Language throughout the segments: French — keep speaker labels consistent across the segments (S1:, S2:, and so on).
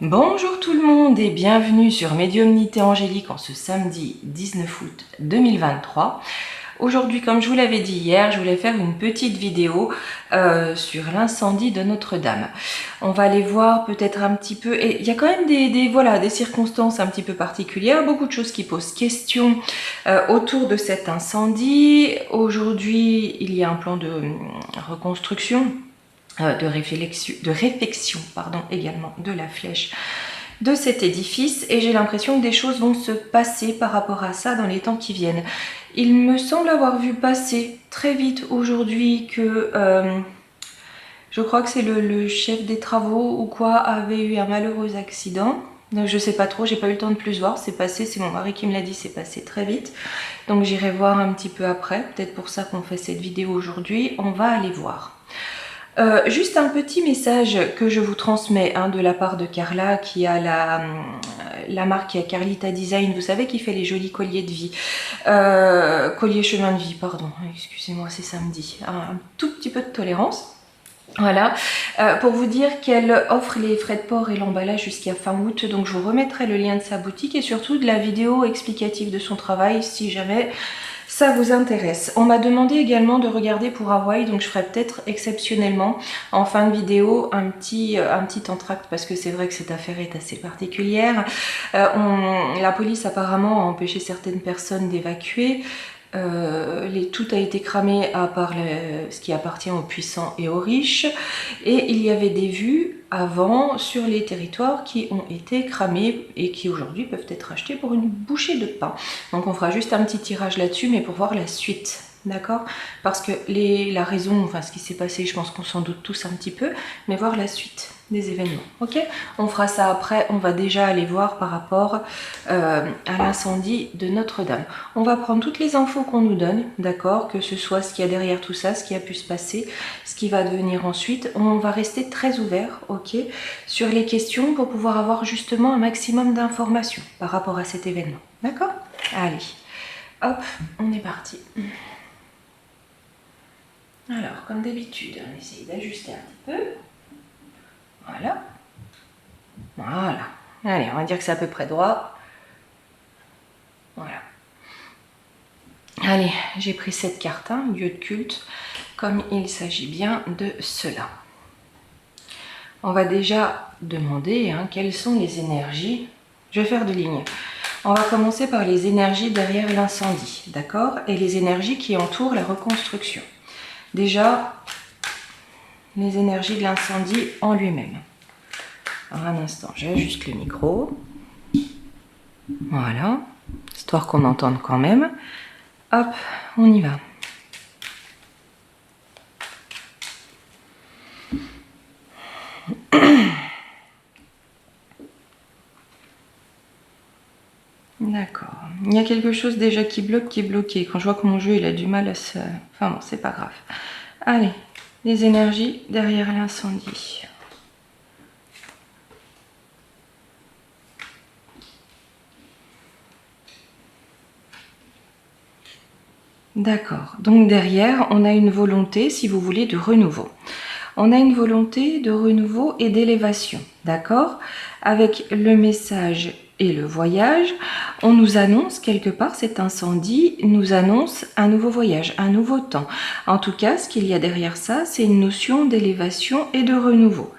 S1: Bonjour tout le monde et bienvenue sur Médiumnité Angélique en ce samedi 19 août 2023. Aujourd'hui, comme je vous l'avais dit hier, je voulais faire une petite vidéo sur l'incendie de Notre-Dame. On va aller voir peut-être un petit peu, et il y a quand même des circonstances un petit peu particulières, beaucoup de choses qui posent question autour de cet incendie. Aujourd'hui, il y a un plan de reconstruction, de réfection, également de la flèche de cet édifice, et j'ai l'impression que des choses vont se passer par rapport à ça dans les temps qui viennent. Il me semble avoir vu passer très vite aujourd'hui que je crois que c'est le chef des travaux ou quoi avait eu un malheureux accident. Donc je sais pas trop, j'ai pas eu le temps de plus voir, c'est passé, c'est mon mari qui me l'a dit, c'est passé très vite. Donc j'irai voir un petit peu après, peut-être pour ça qu'on fait cette vidéo aujourd'hui, on va aller voir. Juste un petit message que je vous transmets de la part de Carla, qui a la marque Carlita Design, vous savez, qui fait les jolis colliers de vie, colliers chemin de vie, pardon, excusez-moi, c'est samedi, un tout petit peu de tolérance. Voilà, pour vous dire qu'elle offre les frais de port et l'emballage jusqu'à fin août, donc je vous remettrai le lien de sa boutique et surtout de la vidéo explicative de son travail si jamais ça vous intéresse. On m'a demandé également de regarder pour Hawaï, donc je ferai peut-être exceptionnellement en fin de vidéo un petit entracte, parce que c'est vrai que cette affaire est assez particulière. La police apparemment a empêché certaines personnes d'évacuer. Tout a été cramé à part ce qui appartient aux puissants et aux riches, et il y avait des vues avant sur les territoires qui ont été cramés et qui aujourd'hui peuvent être achetés pour une bouchée de pain. Donc on fera juste un petit tirage là-dessus, mais pour voir la suite, d'accord? Parce que la raison, enfin ce qui s'est passé, je pense qu'on s'en doute tous un petit peu, mais voir la suite des événements, ok? On fera ça après, on va déjà aller voir par rapport à l'incendie de Notre-Dame. On va prendre toutes les infos qu'on nous donne, d'accord? Que ce soit ce qu'il y a derrière tout ça, ce qui a pu se passer, ce qui va devenir ensuite. On va rester très ouvert, ok, sur les questions pour pouvoir avoir justement un maximum d'informations par rapport à cet événement, d'accord? Allez, hop, on est parti. Alors, comme d'habitude, on essaye d'ajuster un petit peu. Voilà. Voilà. Allez, on va dire que c'est à peu près droit. Voilà. Allez, j'ai pris cette carte, lieu de culte, comme il s'agit bien de cela. On va déjà demander quelles sont les énergies. Je vais faire deux lignes. On va commencer par les énergies derrière l'incendie, d'accord? Et les énergies qui entourent la reconstruction. Déjà, les énergies de l'incendie en lui-même. Alors un instant, j'ajuste le micro. Voilà, histoire qu'on entende quand même. Hop, on y va. D'accord. Il y a quelque chose déjà qui bloque, qui est bloqué. Quand je vois que mon jeu il a du mal à se... Enfin bon, c'est pas grave. Allez, les énergies derrière l'incendie. D'accord. Donc derrière, on a une volonté, si vous voulez, de renouveau. On a une volonté de renouveau et d'élévation, d'accord? Avec le message et le voyage, on nous annonce quelque part, cet incendie nous annonce un nouveau voyage, un nouveau temps. En tout cas, ce qu'il y a derrière ça, c'est une notion d'élévation et de renouveau.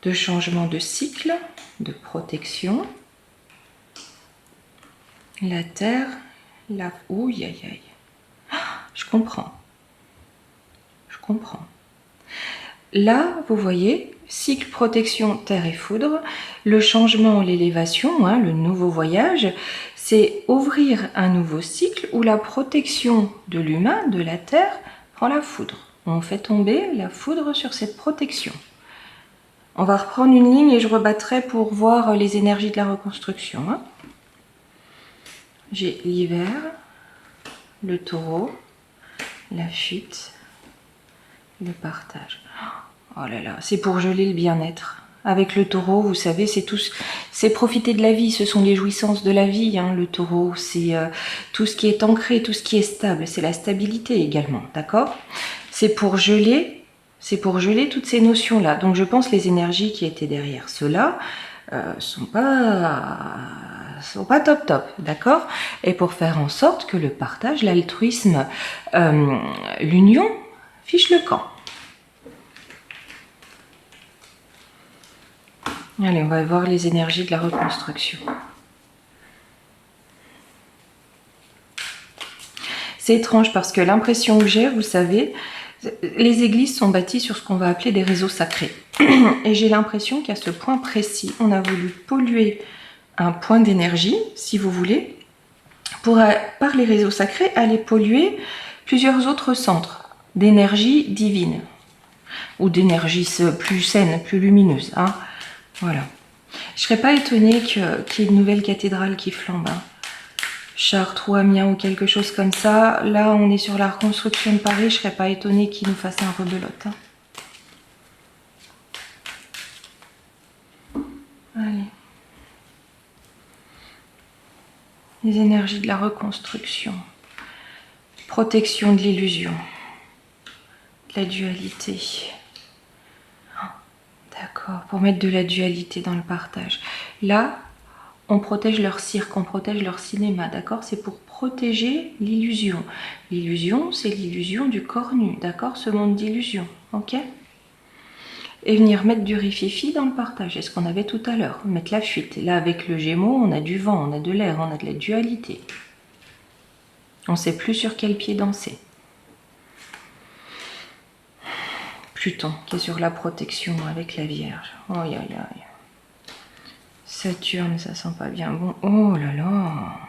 S1: De changement de cycle, de protection. La terre, la... Ouh, aïe, aïe. Je comprends. Je comprends. Là, vous voyez, cycle protection terre et foudre, le changement, l'élévation, le nouveau voyage, c'est ouvrir un nouveau cycle où la protection de l'humain, de la terre, prend la foudre. On fait tomber la foudre sur cette protection. On va reprendre une ligne et je rebattrai pour voir les énergies de la reconstruction. J'ai l'hiver, le taureau, la fuite, le partage. Oh là là, c'est pour geler le bien-être. Avec le taureau, vous savez, c'est profiter de la vie, ce sont les jouissances de la vie, le taureau, c'est tout ce qui est ancré, tout ce qui est stable, c'est la stabilité également, d'accord? C'est pour geler C'est pour geler toutes ces notions-là. Donc je pense que les énergies qui étaient derrière cela sont pas top, d'accord? Et pour faire en sorte que le partage, l'altruisme, l'union fiche le camp. Allez, on va voir les énergies de la reconstruction. C'est étrange parce que l'impression que j'ai, vous savez, les églises sont bâties sur ce qu'on va appeler des réseaux sacrés. Et j'ai l'impression qu'à ce point précis, on a voulu polluer un point d'énergie, si vous voulez, pour, par les réseaux sacrés, aller polluer plusieurs autres centres d'énergie divine. Ou d'énergie plus saine, plus lumineuse. Hein. Voilà. Je ne serais pas étonnée qu'il y ait une nouvelle cathédrale qui flambe. Hein. Chartres ou Amiens ou quelque chose comme ça. Là, on est sur la reconstruction de Paris. Je ne serais pas étonnée qu'il nous fasse un rebelote. Hein. Allez. Les énergies de la reconstruction. Protection de l'illusion. De la dualité. D'accord, pour mettre de la dualité dans le partage. Là, on protège leur cirque, on protège leur cinéma, d'accord? C'est pour protéger l'illusion. L'illusion, c'est l'illusion du corps nu, d'accord? Ce monde d'illusion, ok? Et venir mettre du rififi dans le partage, c'est ce qu'on avait tout à l'heure, mettre la fuite. Et là, avec le Gémeaux, on a du vent, on a de l'air, on a de la dualité. On ne sait plus sur quel pied danser. Pluton, qui est sur la protection avec la Vierge. Oh, aïe, aïe, aïe. Saturne, ça sent pas bien bon. Oh là là.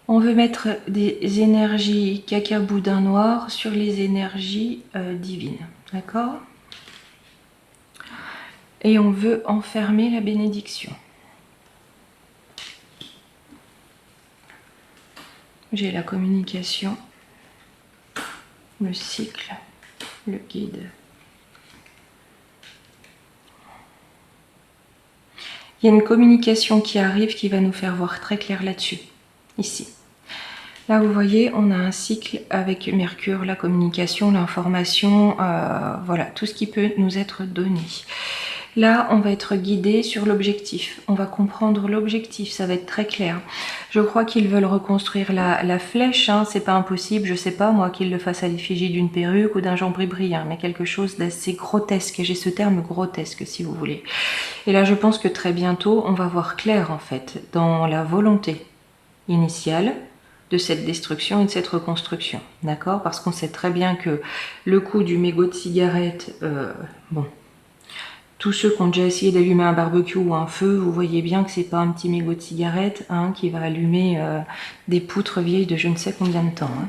S1: On veut mettre des énergies cacaboudin noir sur les énergies divines. D'accord? Et on veut enfermer la bénédiction. J'ai la communication, le cycle, le guide. Il y a une communication qui arrive qui va nous faire voir très clair là-dessus, ici. Là, vous voyez, on a un cycle avec Mercure, la communication, l'information, voilà, tout ce qui peut nous être donné. Là, on va être guidé sur l'objectif. On va comprendre l'objectif, ça va être très clair. Je crois qu'ils veulent reconstruire la flèche, hein, c'est pas impossible, je sais pas, moi, qu'ils le fassent à l'effigie d'une perruque ou d'un Jean Brébrien, mais quelque chose d'assez grotesque. J'ai ce terme grotesque, si vous voulez. Et là, je pense que très bientôt, on va voir clair, en fait, dans la volonté initiale de cette destruction et de cette reconstruction, d'accord? Parce qu'on sait très bien que le coup du mégot de cigarette, bon, tous ceux qui ont déjà essayé d'allumer un barbecue ou un feu, vous voyez bien que c'est pas un petit mégot de cigarette hein, qui va allumer des poutres vieilles de je ne sais combien de temps. Hein.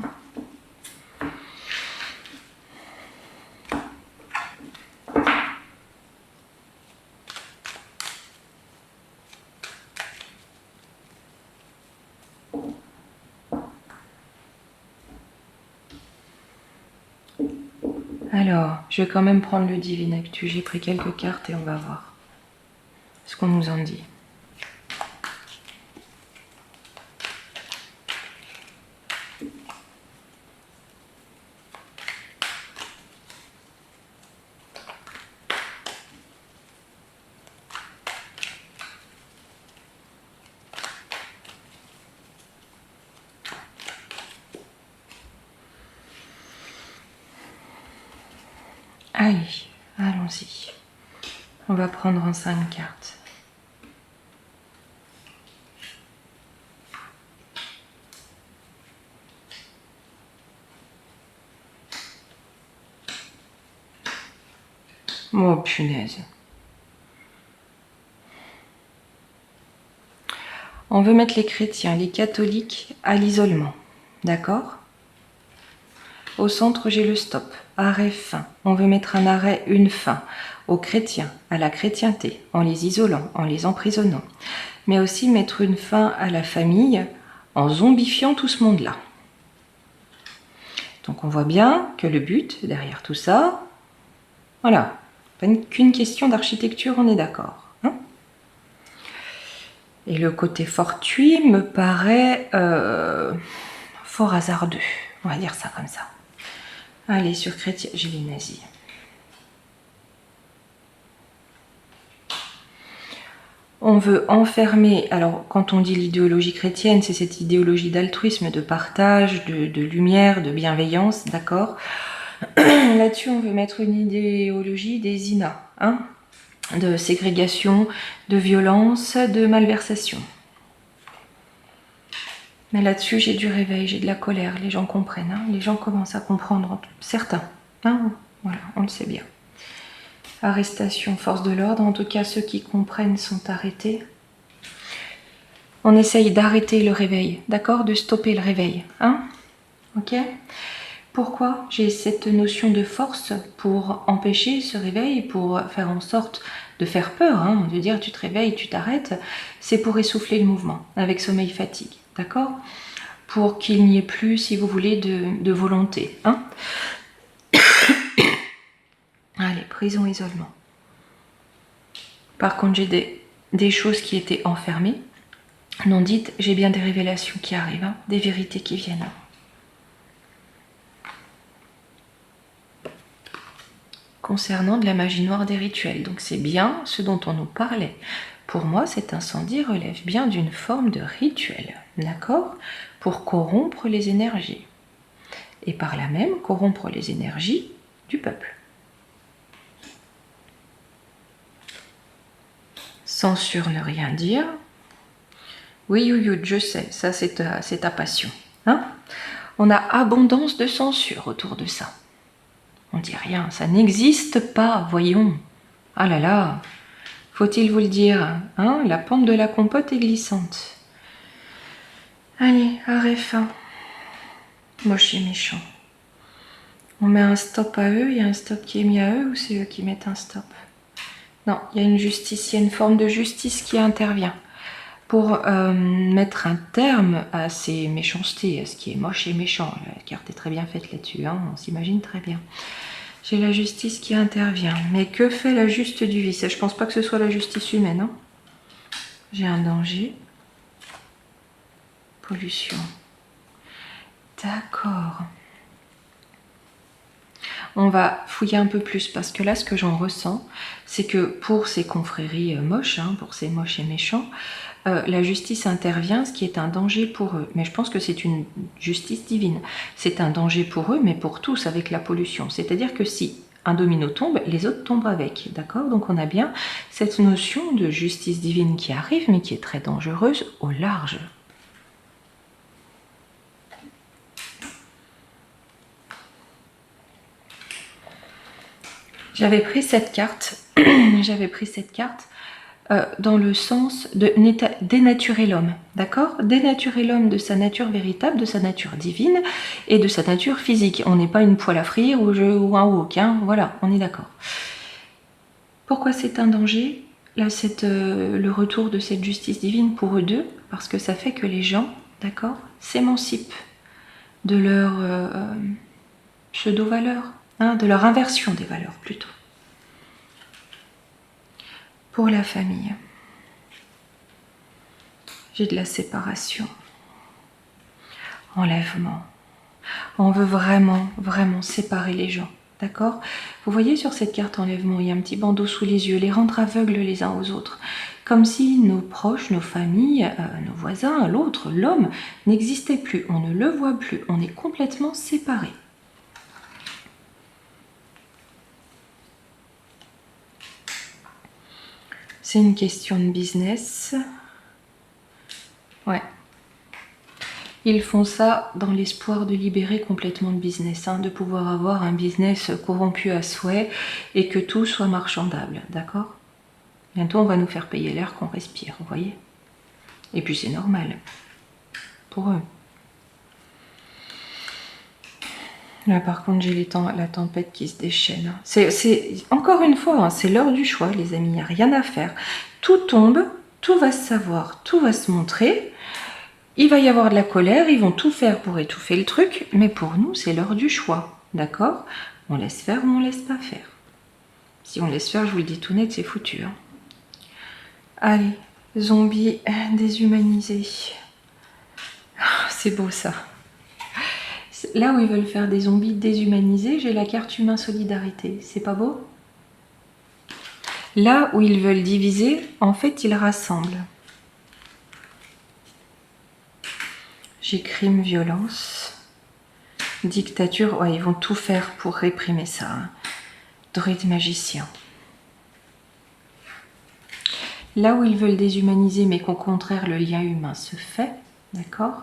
S1: Alors, je vais quand même prendre le Divine Actu. J'ai pris quelques cartes et on va voir ce qu'on nous en dit. Allez, allons-y. On va prendre en 5 cartes. Oh punaise. On veut mettre les chrétiens, les catholiques à l'isolement. D'accord ? Au centre, j'ai le stop. Arrêt, fin. On veut mettre un arrêt, une fin. Aux chrétiens, à la chrétienté, en les isolant, en les emprisonnant. Mais aussi mettre une fin à la famille en zombifiant tout ce monde-là. Donc on voit bien que le but derrière tout ça, voilà, pas qu'une question d'architecture, on est d'accord. Hein? Et le côté fortuit me paraît fort hasardeux. On va dire ça comme ça. Allez, sur chrétien, j'ai les nazis. On veut enfermer, alors quand on dit l'idéologie chrétienne, c'est cette idéologie d'altruisme, de partage, de lumière, de bienveillance, d'accord? Là-dessus, on veut mettre une idéologie des INA, hein, de ségrégation, de violence, de malversation. Mais là-dessus, j'ai du réveil, j'ai de la colère, les gens comprennent, hein, les gens commencent à comprendre, certains, hein, voilà, on le sait bien. Arrestation, force de l'ordre, en tout cas ceux qui comprennent sont arrêtés. On essaye d'arrêter le réveil, d'accord? De stopper le réveil, hein? Ok? Pourquoi j'ai cette notion de force pour empêcher ce réveil, pour faire en sorte de faire peur, hein, de dire tu te réveilles, tu t'arrêtes, c'est pour essouffler le mouvement avec sommeil-fatigue, d'accord? Pour qu'il n'y ait plus, si vous voulez, de volonté, hein? Allez, prison, isolement. Par contre, j'ai des choses qui étaient enfermées, non dites, j'ai bien des révélations qui arrivent, hein, des vérités qui viennent. Concernant de la magie noire des rituels. Donc c'est bien ce dont on nous parlait. Pour moi, cet incendie relève bien d'une forme de rituel, d'accord? Pour corrompre les énergies. Et par là même, corrompre les énergies du peuple. Censure ne rien dire. Oui, je sais, ça c'est ta passion. Hein? On a abondance de censure autour de ça. On dit rien, ça n'existe pas, voyons. Ah là là, faut-il vous le dire, hein? La pente de la compote est glissante. Allez, arrêt fin. Moche et méchant. On met un stop à eux, il y a un stop qui est mis à eux ou c'est eux qui mettent un stop? Non, il y a une justice, il y a une forme de justice qui intervient pour mettre un terme à ces méchancetés, à ce qui est moche et méchant. La carte est très bien faite là-dessus, hein, on s'imagine très bien. J'ai la justice qui intervient. Mais que fait la juste du vice? Je pense pas que ce soit la justice humaine. Hein. J'ai un danger. Pollution. D'accord. On va fouiller un peu plus parce que là, ce que j'en ressens, c'est que pour ces confréries moches, hein, pour ces moches et méchants, la justice intervient, ce qui est un danger pour eux. Mais je pense que c'est une justice divine. C'est un danger pour eux, mais pour tous avec la pollution. C'est-à-dire que si un domino tombe, les autres tombent avec. D'accord? Donc on a bien cette notion de justice divine qui arrive, mais qui est très dangereuse au large. J'avais pris cette carte, dans le sens de dénaturer l'homme, d'accord? Dénaturer l'homme de sa nature véritable, de sa nature divine et de sa nature physique. On n'est pas une poêle à frire ou un wok, hein? Voilà, on est d'accord. Pourquoi c'est un danger? Là, c'est le retour de cette justice divine pour eux deux, parce que ça fait que les gens, d'accord, s'émancipent de leur pseudo-valeurs, hein, de leur inversion des valeurs plutôt. Pour la famille, j'ai de la séparation, enlèvement. On veut vraiment, vraiment séparer les gens, d'accord? Vous voyez sur cette carte enlèvement, il y a un petit bandeau sous les yeux, les rendre aveugles les uns aux autres. Comme si nos proches, nos familles, nos voisins, l'autre, l'homme, n'existaient plus. On ne le voit plus, on est complètement séparés. C'est une question de business. Ouais. Ils font ça dans l'espoir de libérer complètement le business, hein, de pouvoir avoir un business corrompu à souhait et que tout soit marchandable, d'accord? Bientôt, on va nous faire payer l'air qu'on respire, vous voyez? Et puis c'est normal, pour eux. Là, par contre, j'ai la tempête qui se déchaîne. C'est encore une fois, hein, c'est l'heure du choix, les amis, il n'y a rien à faire. Tout tombe, tout va se savoir, tout va se montrer. Il va y avoir de la colère, ils vont tout faire pour étouffer le truc, mais pour nous, c'est l'heure du choix, d'accord? On laisse faire ou on laisse pas faire. Si on laisse faire, je vous le dis tout net, c'est foutu. Hein. Allez, zombies déshumanisés. C'est beau ça. Là où ils veulent faire des zombies déshumanisés, j'ai la carte humain solidarité. C'est pas beau? Là où ils veulent diviser, en fait, ils rassemblent. J'ai crime, violence, dictature. Ouais, ils vont tout faire pour réprimer ça. Hein. Druide magicien. Là où ils veulent déshumaniser, mais qu'au contraire, le lien humain se fait, d'accord?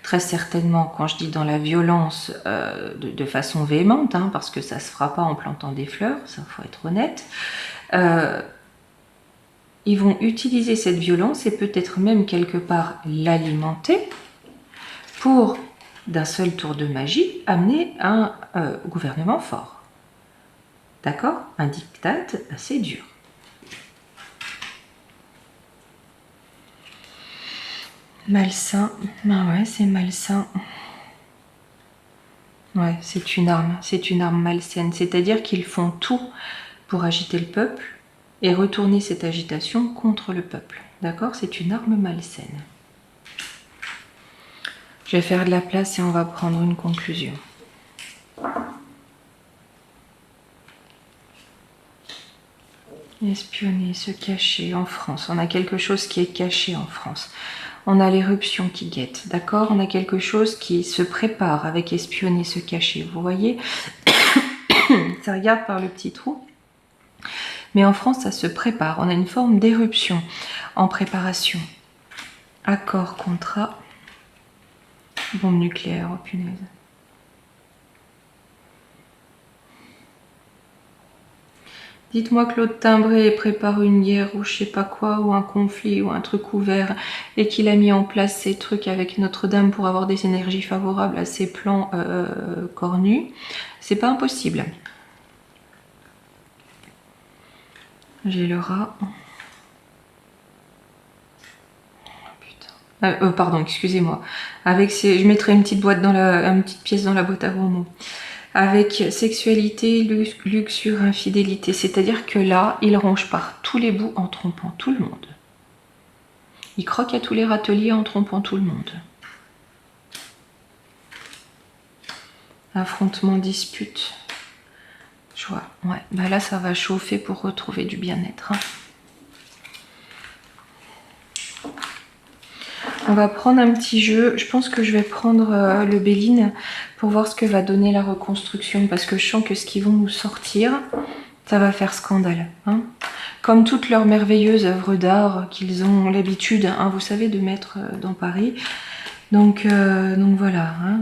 S1: Très certainement, quand je dis dans la violence, de façon véhémente, hein, parce que ça ne se fera pas en plantant des fleurs, ça faut être honnête, ils vont utiliser cette violence et peut-être même quelque part l'alimenter pour, d'un seul tour de magie, amener un gouvernement fort. D'accord? Un diktat assez dur. Malsain. Ah ouais, c'est malsain. Ouais, c'est une arme malsaine. C'est-à-dire qu'ils font tout pour agiter le peuple et retourner cette agitation contre le peuple. D'accord? C'est une arme malsaine. Je vais faire de la place et on va prendre une conclusion. Espionner, se cacher en France. On a quelque chose qui est caché en France. On a l'éruption qui guette, d'accord? On a quelque chose qui se prépare avec espionner, se cacher. Vous voyez? Ça regarde par le petit trou. Mais en France, ça se prépare. On a une forme d'éruption en préparation. Accord, contrat. Bombe nucléaire, oh punaise. Dites-moi Claude Timbré prépare une guerre ou je sais pas quoi, ou un conflit, ou un truc ouvert, et qu'il a mis en place ces trucs avec Notre-Dame pour avoir des énergies favorables à ses plans cornus. C'est pas impossible. J'ai le rat. Pardon, excusez-moi. Avec ces, je mettrai une petite boîte dans une petite pièce dans la boîte à gros mots. Avec sexualité, luxure, infidélité. C'est-à-dire que là, il ronge par tous les bouts en trompant tout le monde. Il croque à tous les râteliers en trompant tout le monde. Affrontement, dispute. Joie. Ouais, bah là, ça va chauffer pour retrouver du bien-être. Hein. On va prendre un petit jeu. Je pense que je vais prendre le Béline pour voir ce que va donner la reconstruction. Parce que je sens que ce qu'ils vont nous sortir, ça va faire scandale. Hein. Comme toutes leurs merveilleuses œuvres d'art qu'ils ont l'habitude, hein, vous savez, de mettre dans Paris. Donc voilà. Hein.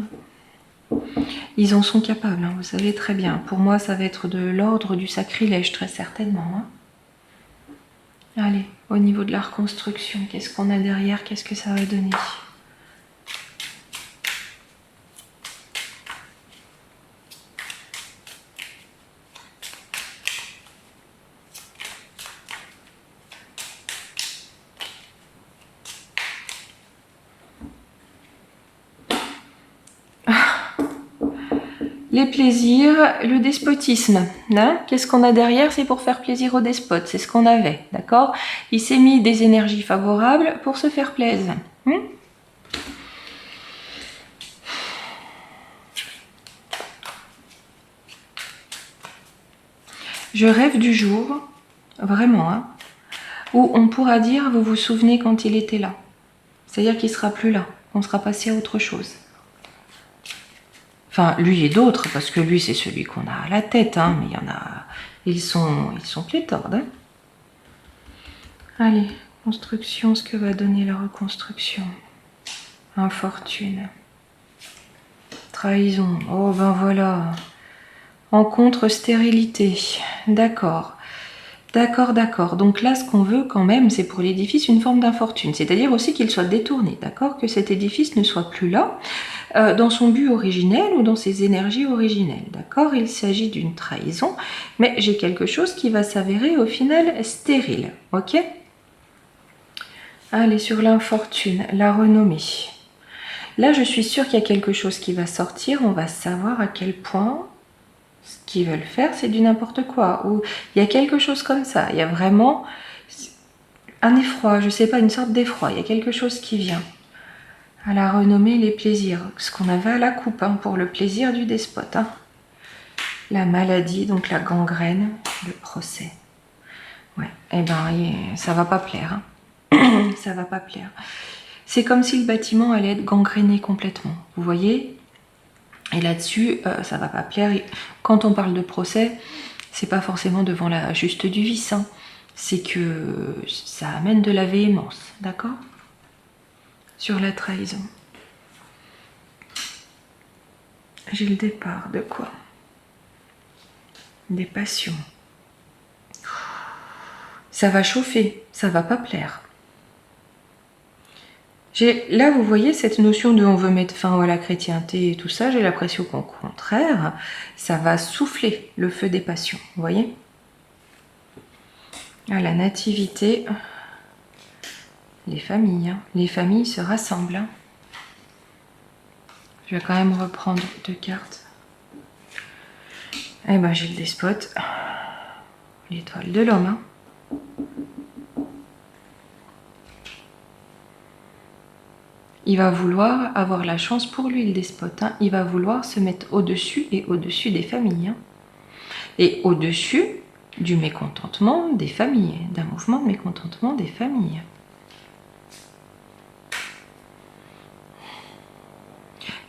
S1: Ils en sont capables, hein, vous savez très bien. Pour moi, ça va être de l'ordre du sacrilège, très certainement. Hein. Allez, au niveau de la reconstruction, qu'est-ce qu'on a derrière? Qu'est-ce que ça va donner? Les plaisirs, le despotisme. Hein, qu'est-ce qu'on a derrière? C'est pour faire plaisir au despote. C'est ce qu'on avait, d'accord? Il s'est mis des énergies favorables pour se faire plaisir. Je rêve du jour, vraiment, hein, où on pourra dire, vous vous souvenez quand il était là. C'est-à-dire qu'il ne sera plus là, on sera passé à autre chose. Enfin, lui et d'autres, parce que lui, c'est celui qu'on a à la tête, hein, mais il y en a... Ils sont pléthores, hein. Allez, construction, ce que va donner la reconstruction. Infortune. Trahison, oh ben voilà. Rencontre, stérilité, d'accord. D'accord. Donc là, ce qu'on veut quand même, c'est pour l'édifice une forme d'infortune. C'est-à-dire aussi qu'il soit détourné, d'accord? Que cet édifice ne soit plus là, dans son but originel ou dans ses énergies originelles, d'accord? Il s'agit d'une trahison, mais j'ai quelque chose qui va s'avérer au final stérile, ok? Allez, sur l'infortune, la renommée. Là, je suis sûre qu'il y a quelque chose qui va sortir, on va savoir à quel point... Ce qu'ils veulent faire, c'est du n'importe quoi. Ou il y a quelque chose comme ça. Il y a vraiment un effroi, je sais pas, une sorte d'effroi. Il y a quelque chose qui vient. à la renommée les plaisirs, ce qu'on avait à la coupe, hein, pour le plaisir du despote. Hein. La maladie, donc la gangrène, le procès. Ouais, eh ben, ça va pas plaire. Hein. Ça va pas plaire. C'est comme si le bâtiment allait être gangréné complètement. Vous voyez? Et là-dessus, ça va pas plaire. Quand on parle de procès, c'est pas forcément devant la juste du vice. Hein. C'est que ça amène de la véhémence, d'accord? Sur la trahison. J'ai le départ de quoi? Des passions. Ça va chauffer, ça va pas plaire. Là, vous voyez, cette notion de on veut mettre fin à la chrétienté et tout ça, j'ai l'impression qu'au contraire, ça va souffler le feu des passions, vous voyez? À la nativité, les familles, hein. Les familles se rassemblent. Hein. Je vais quand même reprendre 2 cartes. Eh ben, j'ai le despote, l'étoile de l'homme. Hein. Il va vouloir avoir la chance pour lui, le despote. Hein. Il va vouloir se mettre au-dessus et au-dessus des familles. Hein. Et au-dessus du mécontentement des familles, d'un mouvement de mécontentement des familles.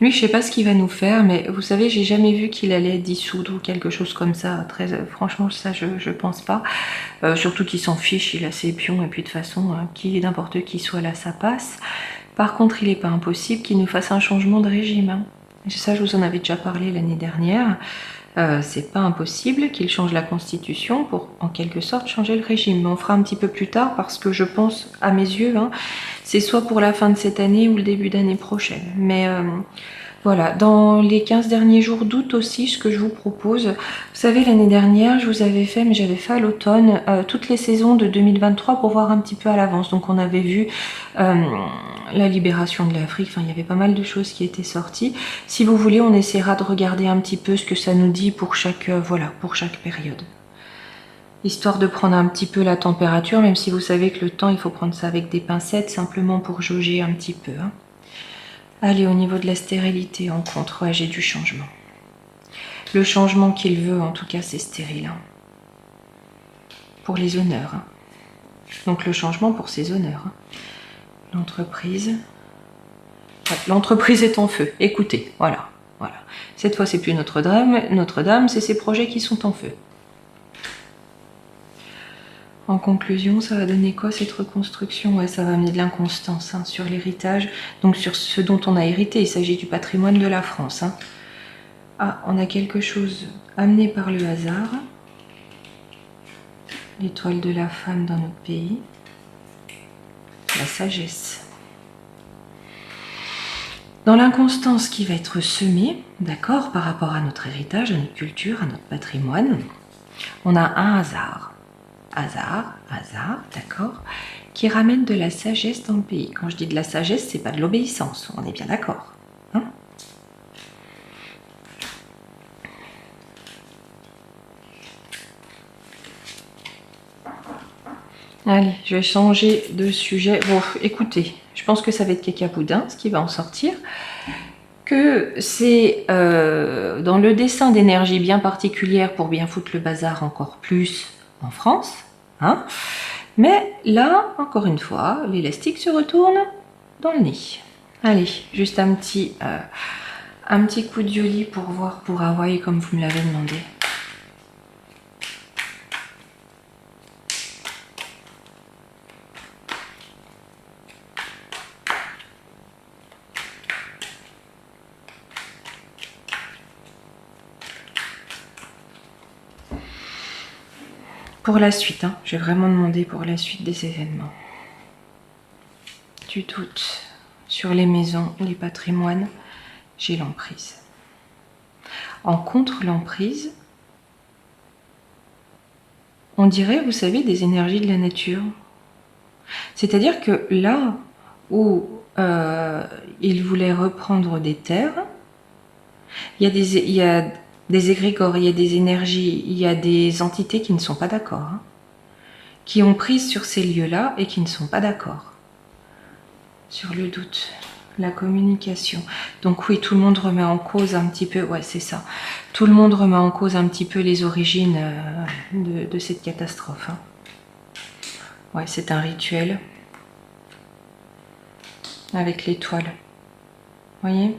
S1: Lui, je sais pas ce qu'il va nous faire, mais vous savez, j'ai jamais vu qu'il allait dissoudre ou quelque chose comme ça. Très, franchement, ça, je pense pas. Surtout qu'il s'en fiche, il a ses pions, et puis de toute façon, n'importe qui soit là, ça passe. Par contre, il n'est pas impossible qu'il nous fasse un changement de régime. Hein. Ça, je vous en avais déjà parlé l'année dernière. C'est pas impossible qu'il change la constitution pour, en quelque sorte, changer le régime. Mais on fera un petit peu plus tard parce que je pense, à mes yeux, hein, c'est soit pour la fin de cette année ou le début d'année prochaine. Mais voilà, dans les 15 derniers jours d'août aussi, ce que je vous propose, vous savez, l'année dernière, je vous avais fait, mais j'avais fait à l'automne, toutes les saisons de 2023 pour voir un petit peu à l'avance. Donc on avait vu la libération de l'Afrique, enfin il y avait pas mal de choses qui étaient sorties. Si vous voulez, on essaiera de regarder un petit peu ce que ça nous dit pour chaque, voilà, pour chaque période. Histoire de prendre un petit peu la température, même si vous savez que le temps, il faut prendre ça avec des pincettes, simplement pour jauger un petit peu. Hein. Allez, au niveau de la stérilité, en contre, ouais, j'ai du changement. Le changement qu'il veut, en tout cas, c'est stérile. Hein. Pour les honneurs. Hein. Donc le changement pour ses honneurs. Hein. L'entreprise. Ouais, l'entreprise est en feu. Écoutez, voilà. Voilà. Cette fois, c'est plus Notre-Dame, c'est ses projets qui sont en feu. En conclusion, ça va donner quoi cette reconstruction? Ouais, ça va amener de l'inconstance hein, sur l'héritage, donc sur ce dont on a hérité. Il s'agit du patrimoine de la France. Hein. Ah, on a quelque chose amené par le hasard. L'étoile de la femme dans notre pays. La sagesse. Dans l'inconstance qui va être semée, d'accord, par rapport à notre héritage, à notre culture, à notre patrimoine, on a un hasard. Hasard, d'accord, qui ramène de la sagesse dans le pays. Quand je dis de la sagesse, c'est pas de l'obéissance, on est bien d'accord. Hein? Allez, je vais changer de sujet. Bon, écoutez, je pense que ça va être cacaboudin, ce qui va en sortir. Que c'est dans le dessin d'énergie bien particulière pour bien foutre le bazar encore plus en France. Hein? Mais là, encore une fois, l'élastique se retourne dans le nez. Allez, juste un petit coup de yoli pour voir pour Hawaï comme vous me l'avez demandé. Pour la suite, hein, j'ai vraiment demandé pour la suite des événements. Du doute sur les maisons, les patrimoines, j'ai l'emprise. En contre l'emprise, on dirait, vous savez, des énergies de la nature. C'est-à-dire que là où il voulait reprendre des terres, il y a des égrégores, il y a des énergies, il y a des entités qui ne sont pas d'accord, hein, qui ont prise sur ces lieux-là et qui ne sont pas d'accord. Sur le doute. la communication. Donc oui, tout le monde remet en cause un petit peu, ouais c'est ça, tout le monde remet en cause un petit peu les origines de cette catastrophe. Hein. Ouais, c'est un rituel avec l'étoile. Voyez?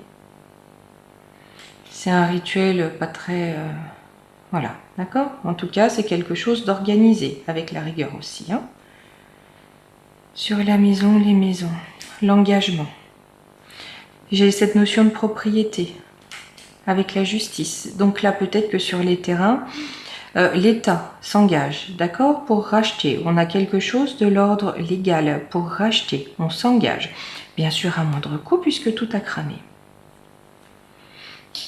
S1: C'est un rituel pas très... voilà, d'accord? En tout cas, c'est quelque chose d'organisé, avec la rigueur aussi. Hein. Sur la maison, les maisons, l'engagement. J'ai cette notion de propriété, avec la justice. Donc là, peut-être que sur les terrains, l'État s'engage, d'accord, pour racheter. On a quelque chose de l'ordre légal pour racheter. On s'engage. Bien sûr, à moindre coût, puisque tout a cramé.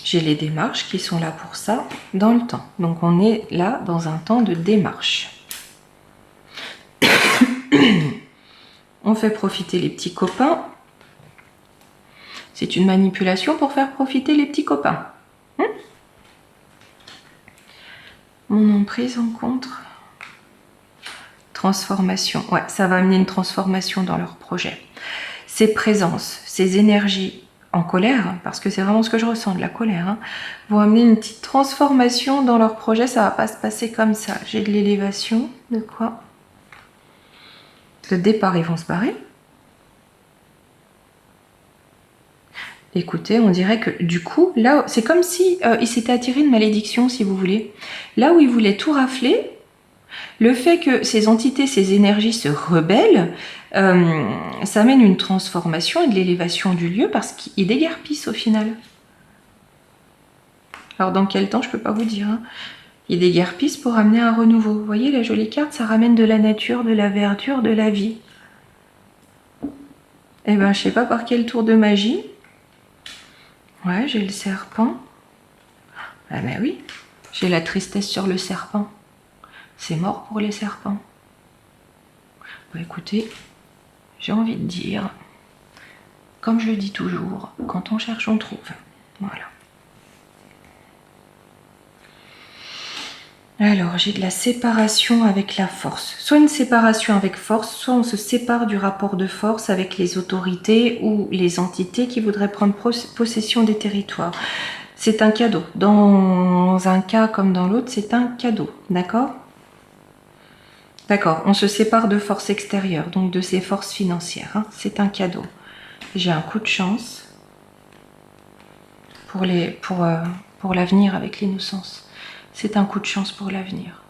S1: J'ai les démarches qui sont là pour ça dans le temps. Donc on est là dans un temps de démarche. On fait profiter les petits copains. C'est une manipulation pour faire profiter les petits copains. Mon emprise en contre. Transformation. Ouais, ça va amener une transformation dans leur projet. Ces présences, ces énergies en colère, parce que c'est vraiment ce que je ressens, de la colère, hein, vont amener une petite transformation dans leur projet. Ça va pas se passer comme ça. J'ai de l'élévation. De quoi? Le départ, ils vont se barrer. Écoutez, on dirait que du coup, là, c'est comme si il s'était attiré une malédiction, si vous voulez. Là où il voulait tout rafler, le fait que ces entités, ces énergies se rebellent, ça amène une transformation et de l'élévation du lieu parce qu'il déguerpisse au final. Alors dans quel temps, je ne peux pas vous dire. Hein. Il déguerpisse pour amener un renouveau. Vous voyez la jolie carte, ça ramène de la nature, de la verdure, de la vie. Eh ben, je sais pas par quel tour de magie. Ouais, j'ai le serpent. Ah ben oui, j'ai la tristesse sur le serpent. C'est mort pour les serpents. Bon, écoutez, j'ai envie de dire, comme je le dis toujours, quand on cherche, on trouve. Voilà. Alors, j'ai de la séparation avec la force. Soit une séparation avec force, soit on se sépare du rapport de force avec les autorités ou les entités qui voudraient prendre possession des territoires. C'est un cadeau. Dans un cas comme dans l'autre, c'est un cadeau. D'accord ? D'accord, on se sépare de forces extérieures, donc de ces forces financières. Hein. C'est un cadeau. J'ai un coup de chance pour l'avenir avec l'innocence. C'est un coup de chance pour l'avenir.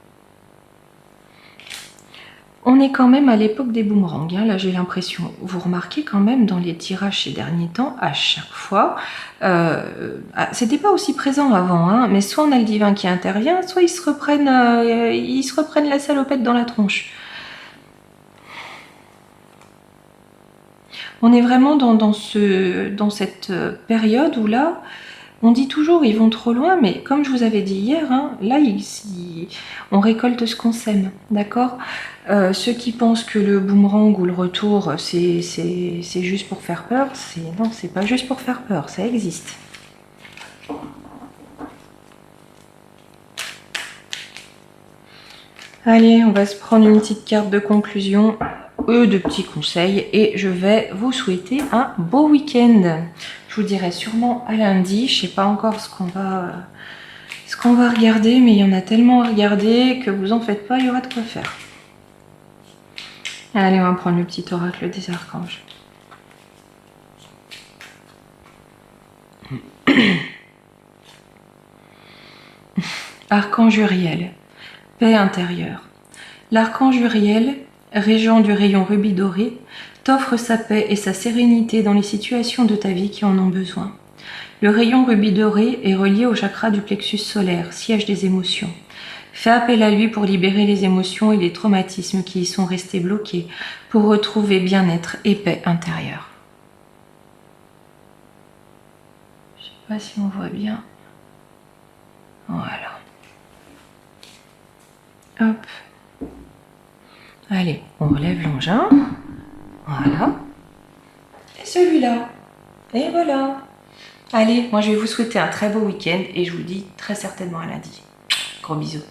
S1: On est quand même à l'époque des boomerangs. Hein. Là, j'ai l'impression. Vous remarquez quand même dans les tirages ces derniers temps, à chaque fois, c'était pas aussi présent avant, hein, mais soit on a le divin qui intervient, soit ils se reprennent la salopette dans la tronche. On est vraiment dans cette période où là, on dit toujours ils vont trop loin, mais comme je vous avais dit hier, hein, là on récolte ce qu'on sème, d'accord. Ceux qui pensent que le boomerang ou le retour c'est juste pour faire peur, non, c'est pas juste pour faire peur, ça existe. Allez, on va se prendre une petite carte de conclusion, de petits conseils, et je vais vous souhaiter un beau week-end. Je vous dirai sûrement à lundi. Je sais pas encore ce qu'on va regarder, mais il y en a tellement à regarder que vous en faites pas, il y aura de quoi faire. Allez, on va prendre le petit oracle des archanges. Archange Uriel, paix intérieure. L'archange Uriel, régent du rayon rubis doré, t'offre sa paix et sa sérénité dans les situations de ta vie qui en ont besoin. Le rayon rubis doré est relié au chakra du plexus solaire, siège des émotions. Fais appel à lui pour libérer les émotions et les traumatismes qui y sont restés bloqués, pour retrouver bien-être et paix intérieure. Je ne sais pas si on voit bien. Voilà. Hop. Allez, on relève l'engin. Voilà. Et celui-là. Et voilà. Allez, moi je vais vous souhaiter un très beau week-end et je vous dis très certainement à lundi. Gros bisous.